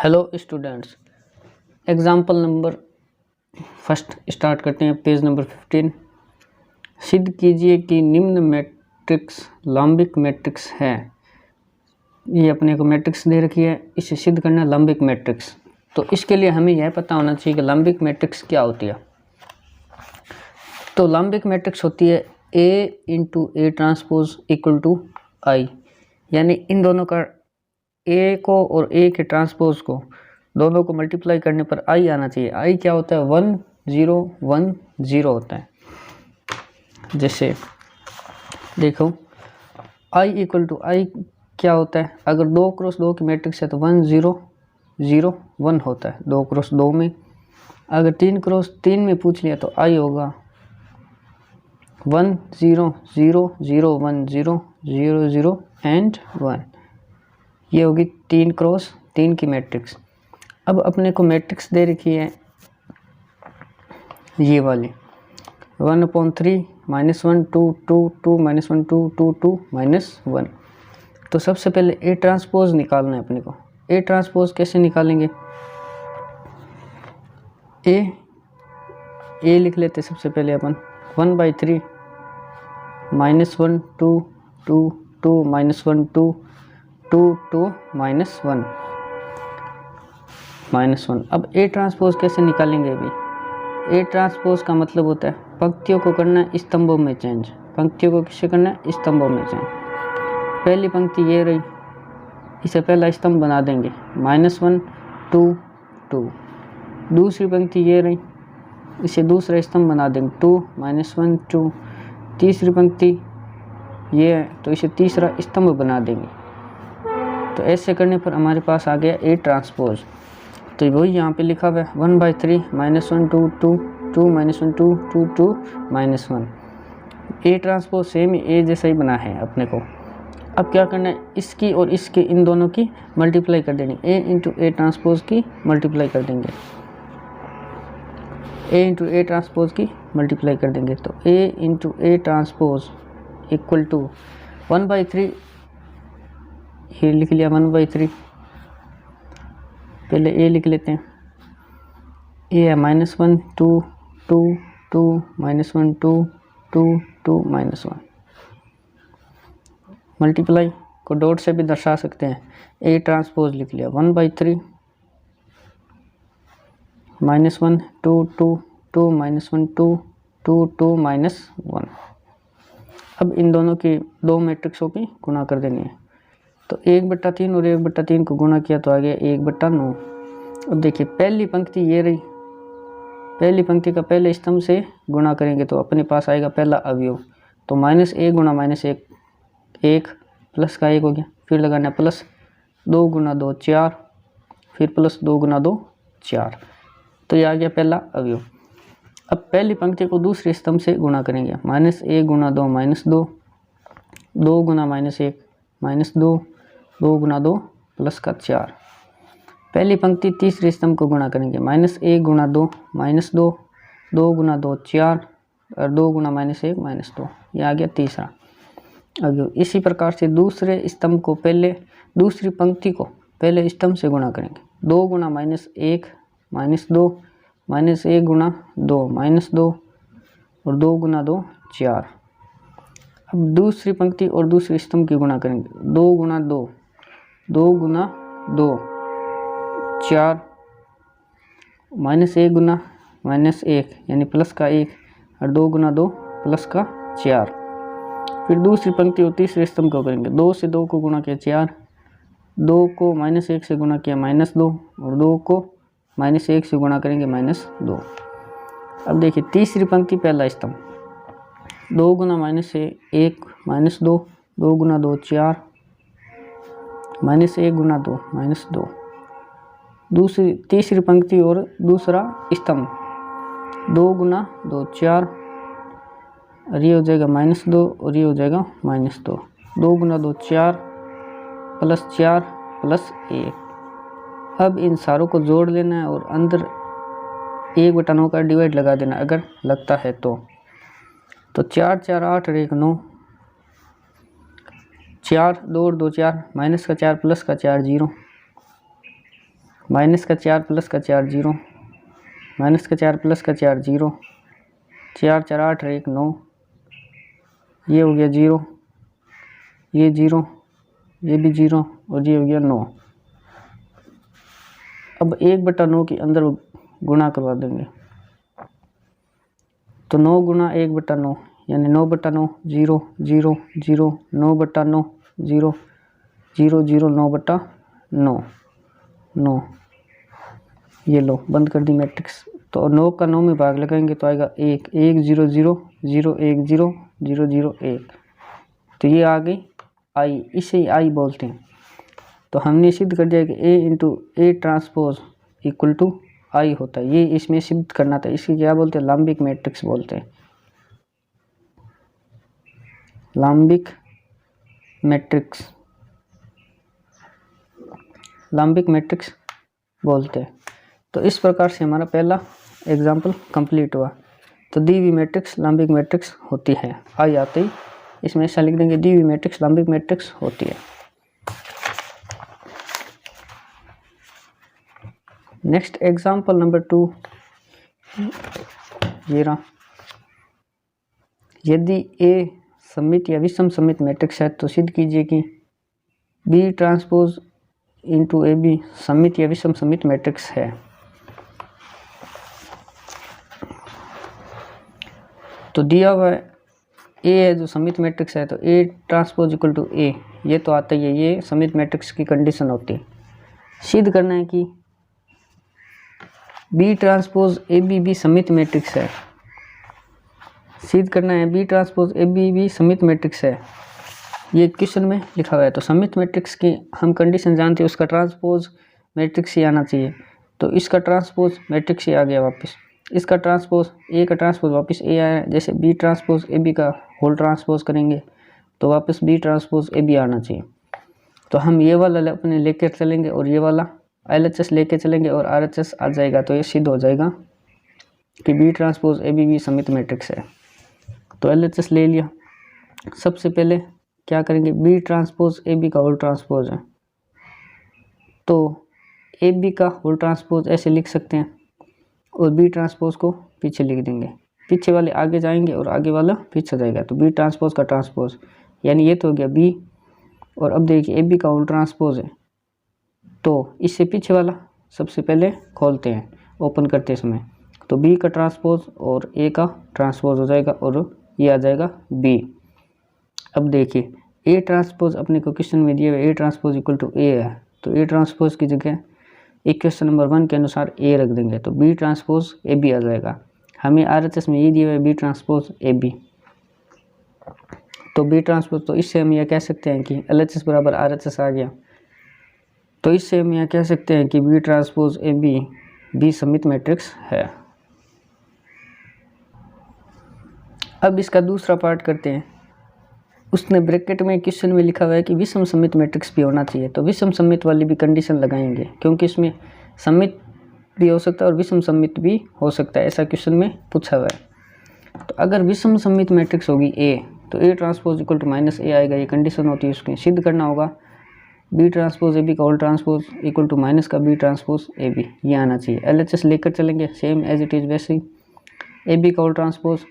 Hello students, example number first start करते हैं। Page number 15। सिद्ध कीजिए कि निम्न मैट्रिक्स लंबिक मैट्रिक्स है। ये अपने को मैट्रिक्स दे रखी है, इसे सिद्ध करना है लंबिक मैट्रिक्स। तो इसके लिए हमें यह पता होना चाहिए कि लंबिक मैट्रिक्स क्या होती है। तो लंबिक मैट्रिक्स होती है A into A transpose equal to I, यानी इन दोनों का ए को और ए के ट्रांसपोज को दोनों को मल्टीप्लाई करने पर आई आना चाहिए। आई क्या होता है? 1 0 1 0 होता है। जैसे देखो आई इक्वल टू आई क्या होता है? अगर 2 क्रॉस 2 की मैट्रिक्स है तो 1 0 0 1 होता है 2 क्रॉस 2 में। अगर 3 क्रॉस 3 में पूछ लिया तो आई होगा 1 0 0 0 1 0 0 0 एंड 1। ये होगी 3 क्रॉस 3 की मैट्रिक्स। अब अपने को मैट्रिक्स दे रखी है ये वाली 1/3 -1 2 2 2 -1 2 2 2 -1। तो सबसे पहले ए ट्रांसपोज निकालना है अपने को। ए ट्रांसपोज कैसे निकालेंगे? ए लिख लेते सबसे पहले अपन 1/3 -1 2 2 2 -1 2 2 2 -1 -1। अब ए ट्रांसपोज कैसे निकालेंगे? अभी ए ट्रांसपोज का मतलब होता है पंक्तियों को करना है स्तंभों में चेंज। पंक्तियों को किससे करना है? स्तंभों में चेंज। पहली पंक्ति ये रही, इसे पहला स्तंभ बना देंगे -1 2 2। दूसरी पंक्ति ये रही, इसे दूसरा स्तंभ बना देंगे 2 -1 2। तीसरी पंक्ति ये है तो इसे तीसरा स्तंभ बना देंगे। तो ऐसे करने पर हमारे पास आ गया ए ट्रांसपोज। तो वही यहाँ पे लिखा हुआ है 1/3 -1 2 2 2 -1 2 2 2 -1। ए ट्रांसपोज सेम ए जैसा ही बना है अपने को। अब क्या करना है? इसकी और इसके इन दोनों की मल्टीप्लाई कर देनी। ए इंटू ए ट्रांसपोज की मल्टीप्लाई कर देंगे। ए इंटू ए ट्रांसपोज की मल्टीप्लाई कर देंगे। तो A into A transpose equal to 1/3, ये लिख लिया 1/3। पहले ए लिख लेते हैं। ए है -1 2 2 2 -1 2 2 2 -1। मल्टीप्लाई को डॉट से भी दर्शा सकते हैं। ए ट्रांसपोज लिख लिया 1/3 -1 2 2 2 -1 2 2 2 -1। अब इन दोनों की दो मैट्रिक्सों की गुणा कर देनी है। तो 1/3 और 1/3 को गुणा किया तो आ गया 1/9। अब देखिए पहली पंक्ति ये रही, पहली पंक्ति का पहले स्तंभ से गुणा करेंगे तो अपने पास आएगा पहला अवयव। तो -1 गुणा -1 1 प्लस का 1 हो गया। फिर लगाना प्लस 2 गुणा 2 4, फिर प्लस 2 गुणा 2 4। तो ये आ गया पहला अवयव। अब पहली पंक्ति को दूसरे स्तंभ से गुणा करेंगे। -1 गुणा 2 -2, 2 गुणा -1 -2, 2 गुणा 2 प्लस का 4। पहली पंक्ति तीसरे स्तंभ को गुणा करेंगे। -1 गुणा 2 -2, 2 गुणा 2 4 और 2 गुणा -1 -2। यह आ गया तीसरा अवयव। इसी प्रकार से दूसरे स्तंभ को पहले, दूसरी पंक्ति को पहले स्तंभ से गुणा करेंगे। 2 गुणा -1 -2, -1 गुणा 2 -2 और 2 गुणा 2 4। अब दूसरी पंक्ति और दूसरे स्तंभ की गुणा करेंगे। 2 गुणा 2, 2 गुणा 2 4, -1 गुना -1 यानी प्लस का 1 और 2 गुना 2 प्लस का 4। फिर दूसरी पंक्ति और तीसरे स्तंभ को करेंगे। 2 से 2 को गुणा किया 4, 2 को -1 से गुणा किया -2 और 2 को -1 से गुणा करेंगे -2। अब देखिए तीसरी पंक्ति पहला स्तंभ 2 गुना -1 -2, 2 गुना 2 4, -1 गुना 2 -2। दूसरी तीसरी पंक्ति और दूसरा स्तंभ 2 गुना 2 4 और ये हो जाएगा -2 और ये हो जाएगा -2। 2 गुना 2 4 प्लस 4 प्लस 1। अब इन सारों को जोड़ लेना है और अंदर 1/9 का डिवाइड लगा देना अगर लगता है तो 4 4 8 और 1 9, 4 2 और 2 4, माइनस का 4 प्लस का 4 0, माइनस का 4 प्लस का 4 0, माइनस का 4 प्लस का 4 0, 4 4 8 1 9, ये हो गया 0, ये 0, ये भी 0 और ये हो गया 9। अब 1/9 के अंदर गुणा करवा देंगे, तो 9 गुणा 1/9 यानी 9/9 0 0 0, 9/9 0 0 0, 9/9 9। ये लो बंद कर दी मैट्रिक्स। तो 9 का 9 में भाग लगाएंगे तो आएगा 1 1 0 0 0 1 0 0 0 1। तो ये आ गई आई, इसे आई बोलते हैं। तो हमने सिद्ध कर दिया कि A into A transpose equal to I होता है। ये इसमें सिद्ध करना था। इसे क्या बोलते हैं? लाम्बिक मैट्रिक्स बोलते हैं, लाम्बिक मैट्रिक्स, लाम्बिक मैट्रिक्स बोलते हैं। तो इस प्रकार से हमारा पहला एग्जाम्पल कंप्लीट हुआ। तो दी हुई मैट्रिक्स लाम्बिक मैट्रिक्स होती है। आई आते ही इसमें ऐसा लिख देंगे, दी हुई मैट्रिक्स लाम्बिक मैट्रिक्स होती है। नेक्स्ट एग्जाम्पल नंबर 2, ये रहा। यदि ए सममित या विषम सममित मैट्रिक्स है तो सिद्ध कीजिए कि B transpose into A B सममित या विषम सममित मैट्रिक्स है। तो दिया हुआ ए है जो सममित मैट्रिक्स है, तो ए ट्रांसपोज इक्वल टू ए, ये तो आता ही है, ये सममित मैट्रिक्स की कंडीशन होती है। सिद्ध करना है कि बी ट्रांसपोज ए बी भी सममित मैट्रिक्स है। सिद्ध करना है बी ट्रांसपोज ए बी भी सममित मैट्रिक्स है। ये क्वेश्चन में लिखा हुआ है। तो सममित मैट्रिक्स की हम कंडीशन जानते हैं, उसका ट्रांसपोज मैट्रिक्स ही आना चाहिए। तो इसका ट्रांसपोज मैट्रिक्स ही आ गया वापस, इसका ट्रांसपोज ए का ट्रांसपोज वापस ए आया। जैसे बी ट्रांसपोज ए बी का होल ट्रांसपोज करेंगे तो वापस बी ट्रांसपोज ए बी आना चाहिए। तो हम ये वाला अपने लेकर चलेंगे और ये वाला LHS लेके चलेंगे और RHS आ जाएगा। तो ये सिद्ध हो जाएगा कि बी ट्रांसपोज ए बी भी सममित मैट्रिक्स है। तो LHS ले लिया। सबसे पहले क्या करेंगे, बी ट्रांसपोज ए बी का होल ट्रांसपोज है, तो ए बी का होल ट्रांसपोज ऐसे लिख सकते हैं और बी ट्रांसपोज को पीछे लिख देंगे। पीछे वाले आगे जाएंगे और आगे वाला पीछे जाएगा। तो बी ट्रांसपोज का ट्रांसपोज यानी ये तो हो गया बी। और अब देखिए ए बी का होल ट्रांसपोज है, तो इससे पीछे वाला सबसे पहले खोलते हैं ओपन करते समय। तो बी का ट्रांसपोज और ए का ट्रांसपोज हो जाएगा और ये आ जाएगा बी। अब देखिए ए ट्रांसपोज अपने को क्वेश्चन में दिए हुए ए ट्रांसपोज इक्वल टू ए है, तो ए ट्रांसपोज की जगह इक्वेशन नंबर 1 के अनुसार ए रख देंगे, तो बी ट्रांसपोज ए बी आ जाएगा। हमें RHS में ये दिया हुआ है बी ट्रांसपोज ए बी, तो बी ट्रांसपोज, तो इससे हम यह कह सकते हैं कि LHS बराबर RHS आ गया। तो इससे हम यह कह सकते हैं कि बी ट्रांसपोज ए बी भी सममित मैट्रिक्स है। अब इसका दूसरा पार्ट करते हैं। उसने ब्रैकेट में क्वेश्चन में लिखा हुआ है कि विषम सममित मैट्रिक्स भी होना चाहिए। तो विषम सममित वाली भी कंडीशन लगाएंगे, क्योंकि इसमें सममित भी हो सकता है और विषम सममित भी हो सकता है, ऐसा क्वेश्चन में पूछा हुआ है। तो अगर विषम सममित मैट्रिक्स होगी ए, तो A transpose equal to minus A आएगा। ये कंडीशन होती है, उसकी सिद्ध करना होगा बी ट्रांसपोज ए बी का whole transpose equal to minus का बी ट्रांसपोज ए बी, ये आना चाहिए। LHS लेकर चलेंगे सेम एज इट इज़ वैसे ही, ए बी का होल ट्रांसपोज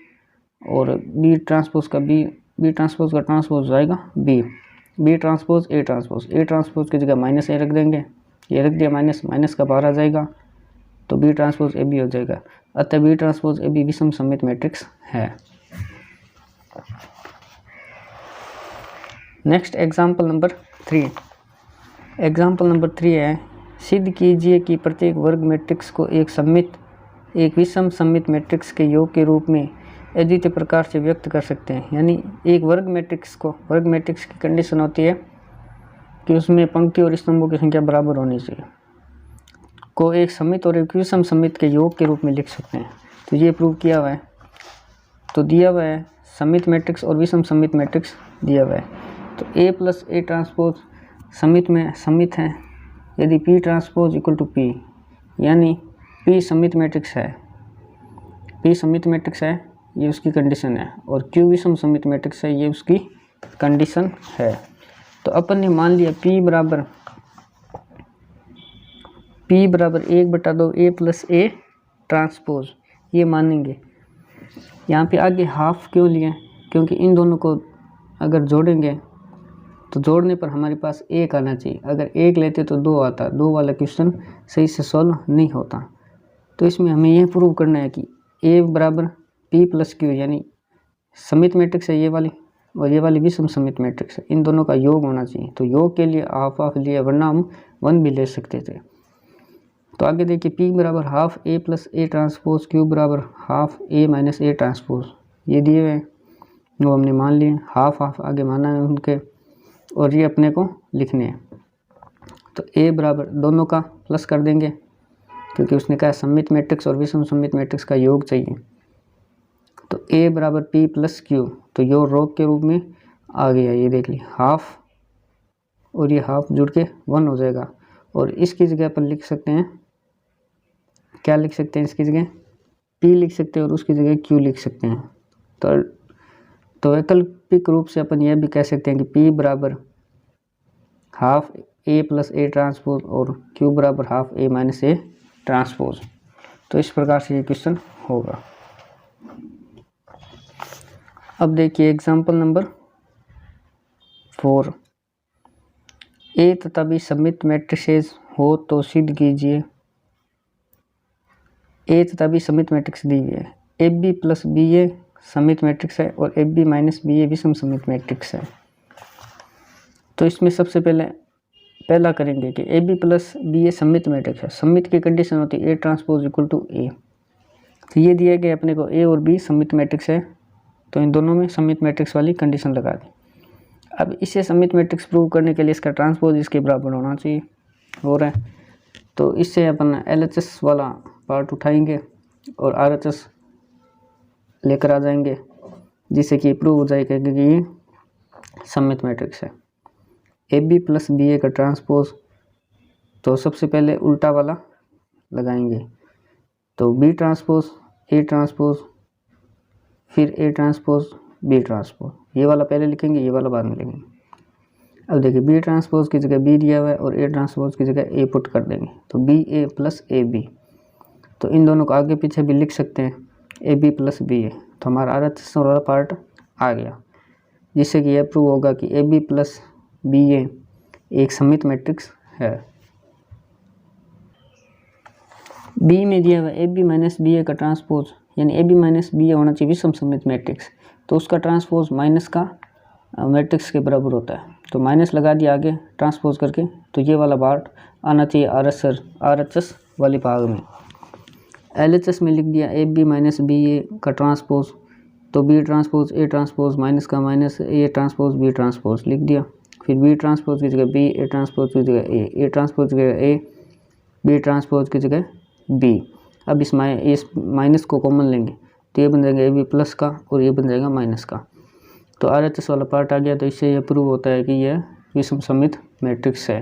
और बी ट्रांसपोज का बी ट्रांसपोज का ट्रांसपोज जाएगा बी ट्रांसपोज ए ट्रांसपोज की जगह माइनस ए रख देंगे, ये रख दिया माइनस का बाहर आ जाएगा, तो बी ट्रांसपोज ए बी हो जाएगा। अतः बी ट्रांसपोज ए बी विषम सममित मैट्रिक्स है। Next example number 3। Example number 3 है, सिद्ध कीजिए कि प्रत्येक वर्ग मैट्रिक्स को एक विषम सममित मैट्रिक्स के योग के रूप में अद्वितीय प्रकार से व्यक्त कर सकते हैं। यानी एक वर्ग मैट्रिक्स की कंडीशन होती है कि उसमें पंक्ति और स्तंभों की संख्या बराबर होनी चाहिए, को एक सममित और एक विषम सममित के योग के रूप में लिख सकते हैं। तो ये प्रूव किया हुआ है। तो दिया हुआ है सममित मैट्रिक्स और विषम सममित मैट्रिक्स दिया हुआ है। तो ए प्लस ए ट्रांसपोज सममित है यदि P transpose equal to P, यानी पी सममित मैट्रिक्स है, पी सममित मैट्रिक्स है, ये उसकी कंडीशन है, और क्यू विषम सममित मैट्रिक्स है, ये उसकी कंडीशन है। तो अपन ने मान लिया P P बराबर 1/2 A प्लस A ट्रांसपोज, ये मानेंगे। यहाँ पे आगे हाफ क्यों लिया, क्योंकि इन दोनों को अगर जोड़ेंगे तो जोड़ने पर हमारे पास 1 आना चाहिए। अगर 1 लेते तो 2 आता, 2 वाला क्वेश्चन सही से सॉल्व नहीं होता। तो इसमें हमें यह प्रूव करना है कि A बराबर P प्लस Q, यानी समित मैट्रिक्स है ये वाली और ये वाली भी समित मैट्रिक्स है, इन दोनों का योग होना चाहिए। तो योग के लिए हाफ हाफ लिया, वरना हम 1 भी ले सकते थे। तो आगे देखिए P बराबर half A plus A transpose, Q बराबर half A minus A transpose, ये दिए हुए हैं, वो हमने मान लिए। हाफ हाफ आगे माना है उनके, और ये अपने को लिखने हैं। तो A बराबर दोनों का प्लस कर देंगे, क्योंकि उसने कहा सममित मैट्रिक्स और विषम सममित मैट्रिक्स का योग चाहिए। तो A बराबर P प्लस Q, तो यो योग के रूप में आ गया, ये देख ली, हाफ और ये हाफ जुड़ के 1 हो जाएगा। और इसकी जगह अपन लिख सकते हैं, क्या लिख सकते हैं, इसकी जगह P लिख सकते हैं और उसकी जगह Q लिख सकते हैं। तो वैकल्पिक रूप से अपन यह भी कह सकते हैं कि P बराबर half A plus A transpose और Q बराबर half A minus A transpose. तो इस प्रकार से ये क्वेश्चन होगा। अब देखिए एग्जाम्पल नंबर 4, A तथा B सममित मैट्रिसेस हो तो सिद्ध कीजिए। A तथा B सममित मैट्रिक्स दी हुई है, AB प्लस BA सममित मैट्रिक्स है और AB माइनस BA विषम सममित मैट्रिक्स है। तो इसमें सबसे पहला करेंगे कि AB प्लस BA सममित मैट्रिक्स है। सममित की कंडीशन होती है A transpose equal to A। तो ये दिया गया अपने को A और B सममित मैट्रिक्स है, तो इन दोनों में सममित मैट्रिक्स वाली कंडीशन लगा दी। अब इसे सममित मैट्रिक्स प्रूव करने के लिए इसका ट्रांसपोज इसके बराबर होना चाहिए, हो रहा है। तो इससे अपन LHS वाला पार्ट उठाएंगे और RHS लेकर आ जाएंगे, जिससे कि प्रूव हो जाएगा कि ये सममित मैट्रिक्स है। AB प्लस BA का ट्रांसपोज, तो सबसे पहले उल्टा वाला लगाएंगे, तो B ट्रांसपोज A ट्रांसपोज, फिर A ट्रांसपोज B ट्रांसपोज, ये वाला पहले लिखेंगे, ये वाला बाद में लिखेंगे। अब देखिए B ट्रांसपोज की जगह B दिया हुआ है और A ट्रांसपोज की जगह A पुट कर देंगे, तो BA प्लस AB। तो इन दोनों को आगे पीछे भी लिख सकते हैं, AB प्लस BA। तो हमारा RHS वाला पार्ट आ गया, जिससे कि यह प्रूव होगा कि AB प्लस BA एक सममित मैट्रिक्स है। B में दिया हुआ AB माइनस BA का ट्रांसपोज, यानी AB माइनस BA होना चाहिए विषम सममित मैट्रिक्स, तो उसका ट्रांसपोज माइनस का मैट्रिक्स के बराबर होता है। तो माइनस लगा दिया आगे ट्रांसपोज करके, तो ये वाला पार्ट आना चाहिए RHS वाले भाग में। LHS में लिख दिया AB माइनस BA का ट्रांसपोज, तो B transpose A transpose minus का minus A transpose B transpose लिख दिया। फिर B ट्रांसपोज की जगह B, A ट्रांसपोज की जगह A ट्रांसपोज की जगह A, B ट्रांसपोज की जगह B। अब इस माइनस को कॉमन लेंगे, तो ये बन जाएगा AB प्लस का और ये बन जाएगा माइनस का। तो RHS वाला पार्ट आ गया। तो इससे यह प्रूव होता है कि यह विषम सममित मैट्रिक्स है।